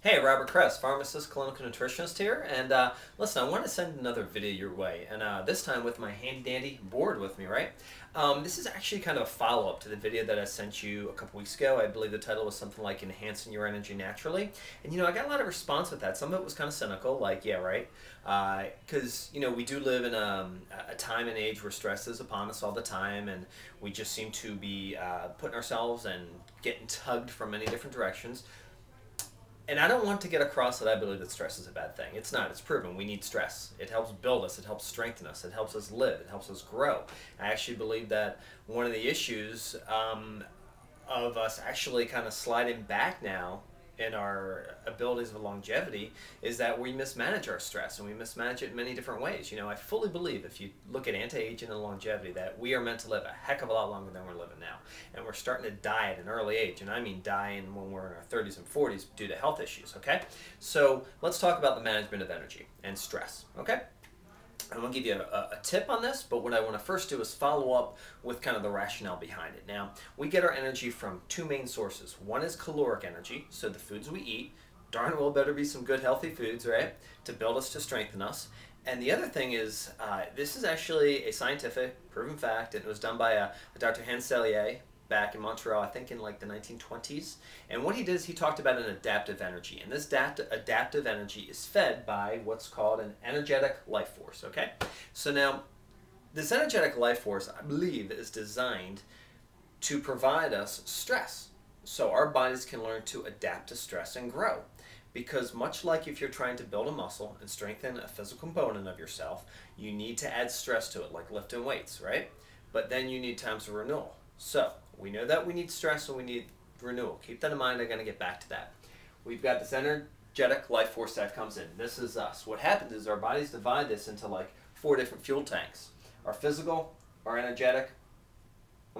Hey, Robert Kress, pharmacist, clinical nutritionist here, and listen, I want to send another video your way, and this time with my handy dandy board with me, right? This is actually kind of a follow-up to the video that I sent you a couple weeks ago. I believe the title was something like Enhancing Your Energy Naturally, and I got a lot of response with that. Some of it was kind of cynical, like, yeah, right, because we do live in a time and age where stress is upon us all the time, and we just seem to be putting ourselves and getting tugged from many different directions. And I don't want to get across that I believe that stress is a bad thing. It's not. It's proven. We need stress. It helps build us. It helps strengthen us. It helps us live. It helps us grow. I actually believe that one of the issues of us actually kind of sliding back now in our abilities of longevity is that we mismanage our stress, and we mismanage it in many different ways. I fully believe if you look at anti-aging and longevity that we are meant to live a heck of a lot longer than we're living now, and we're starting to die at an early age, and I mean dying when we're in our 30s and 40s due to health issues. Okay, so let's talk about the management of energy and stress. Okay, I'm going to give you a tip on this, but what I want to first do is follow up with kind of the rationale behind it. Now, we get our energy from two main sources. One is caloric energy, so the foods we eat, darn well better be some good healthy foods, right, to build us, to strengthen us. And the other thing is, this is actually a scientific, proven fact, and it was done by Dr. Hans Selye back in Montreal, I think in like the 1920s. And what he did is he talked about an adaptive energy. And this adaptive energy is fed by what's called an energetic life force, okay? So now, this energetic life force, I believe, is designed to provide us stress. So our bodies can learn to adapt to stress and grow. Because much like if you're trying to build a muscle and strengthen a physical component of yourself, you need to add stress to it, like lifting weights, right? But then you need times of renewal. So, we know that we need stress and we need renewal. Keep that in mind. I'm going to get back to that. We've got this energetic life force that comes in. This is us. What happens is our bodies divide this into like 4 different fuel tanks. Our physical, our energetic,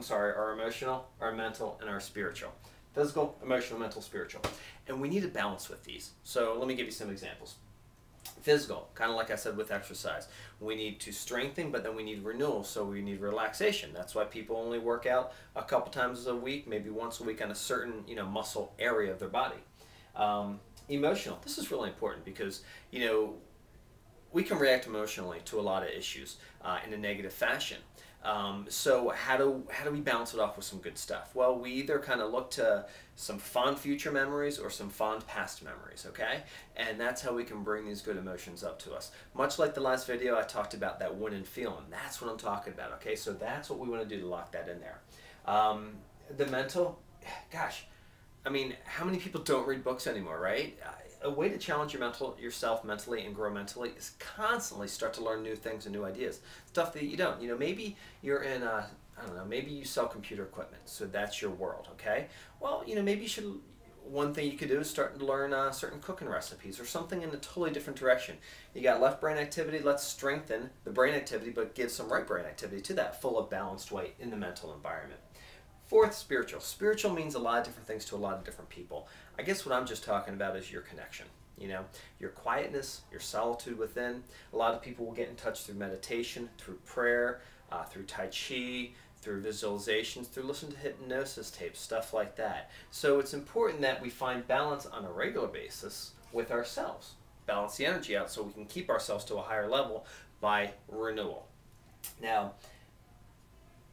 our emotional, our mental, and our spiritual. Physical, emotional, mental, spiritual. And we need a balance with these. So let me give you some examples. Physical, kind of like I said with exercise. We need to strengthen, but then we need renewal, so we need relaxation. That's why people only work out a couple times a week, maybe once a week on a certain muscle area of their body. Emotional, this is really important because we can react emotionally to a lot of issues in a negative fashion. So how do we balance it off with some good stuff? Well, we either kind of look to some fond future memories or some fond past memories, okay? And that's how we can bring these good emotions up to us. Much like the last video, I talked about that winning feeling. That's what I'm talking about, okay? So that's what we want to do to lock that in there. The mental, gosh, I mean, how many people don't read books anymore, right? A way to challenge yourself mentally and grow mentally is constantly start to learn new things and new ideas. Stuff that you don't. Maybe you're in I don't know, maybe you sell computer equipment, so that's your world, okay? Well, maybe you should, one thing you could do is start to learn certain cooking recipes or something in a totally different direction. You got left brain activity, let's strengthen the brain activity, but give some right brain activity to that, full of balanced way in the mental environment. Fourth, spiritual. Spiritual means a lot of different things to a lot of different people. I guess what I'm just talking about is your connection. Your quietness, your solitude within. A lot of people will get in touch through meditation, through prayer, through Tai Chi, through visualizations, through listening to hypnosis tapes, stuff like that. So it's important that we find balance on a regular basis with ourselves. Balance the energy out so we can keep ourselves to a higher level by renewal. Now,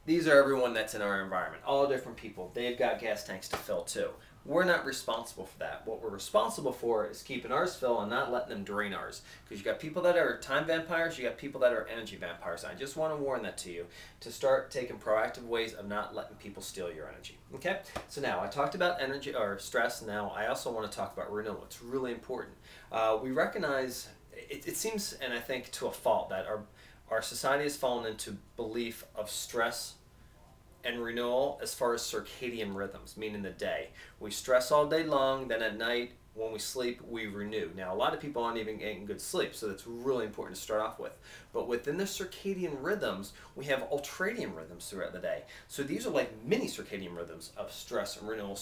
these are everyone that's in our environment, all different people. They've got gas tanks to fill too. We're not responsible for that. What we're responsible for is keeping ours full and not letting them drain ours. Because you got people that are time vampires, you got people that are energy vampires. I just want to warn that to you, to start taking proactive ways of not letting people steal your energy. Okay? So now, I talked about energy or stress. Now, I also want to talk about renewal. It's really important. We recognize, it seems, and I think to a fault, that our society has fallen into belief of stress and renewal as far as circadian rhythms, meaning the day. We stress all day long, then at night when we sleep, we renew. Now, a lot of people aren't even getting good sleep, so that's really important to start off with. But within the circadian rhythms, we have ultradian rhythms throughout the day. So these are like mini circadian rhythms of stress and renewal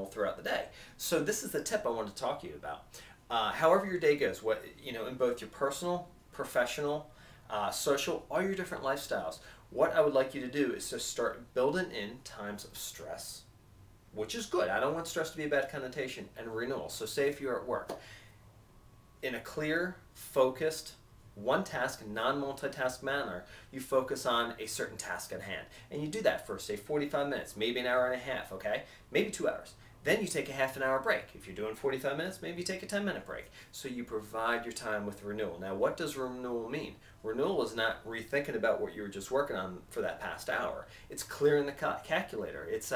throughout the day. So this is the tip I want to talk to you about. However your day goes, in both your personal, professional, social, all your different lifestyles, what I would like you to do is to start building in times of stress which is good. I don't want stress to be a bad connotation, and renewal. So say if you're at work, in a clear, focused, one task, non-multitask manner, you focus on a certain task at hand. And you do that for, say, 45 minutes, maybe an hour and a half, okay? Maybe 2 hours. Then you take a half an hour break. If you're doing 45 minutes, maybe you take a 10-minute break. So you provide your time with renewal. Now, what does renewal mean? Renewal is not rethinking about what you were just working on for that past hour. It's clearing the calculator. It's,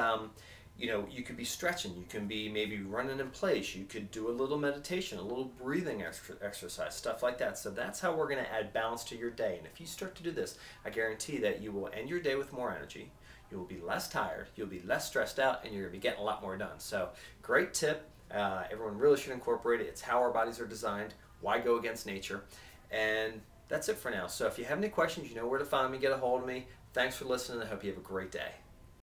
you know, you could be stretching. You can be maybe running in place. You could do a little meditation, a little breathing exercise, stuff like that. So that's how we're going to add balance to your day. And if you start to do this, I guarantee that you will end your day with more energy. You will be less tired, you'll be less stressed out, and you're going to be getting a lot more done. So great tip. Everyone really should incorporate it. It's how our bodies are designed. Why go against nature? And that's it for now. So if you have any questions, you know where to find me, get a hold of me. Thanks for listening. I hope you have a great day.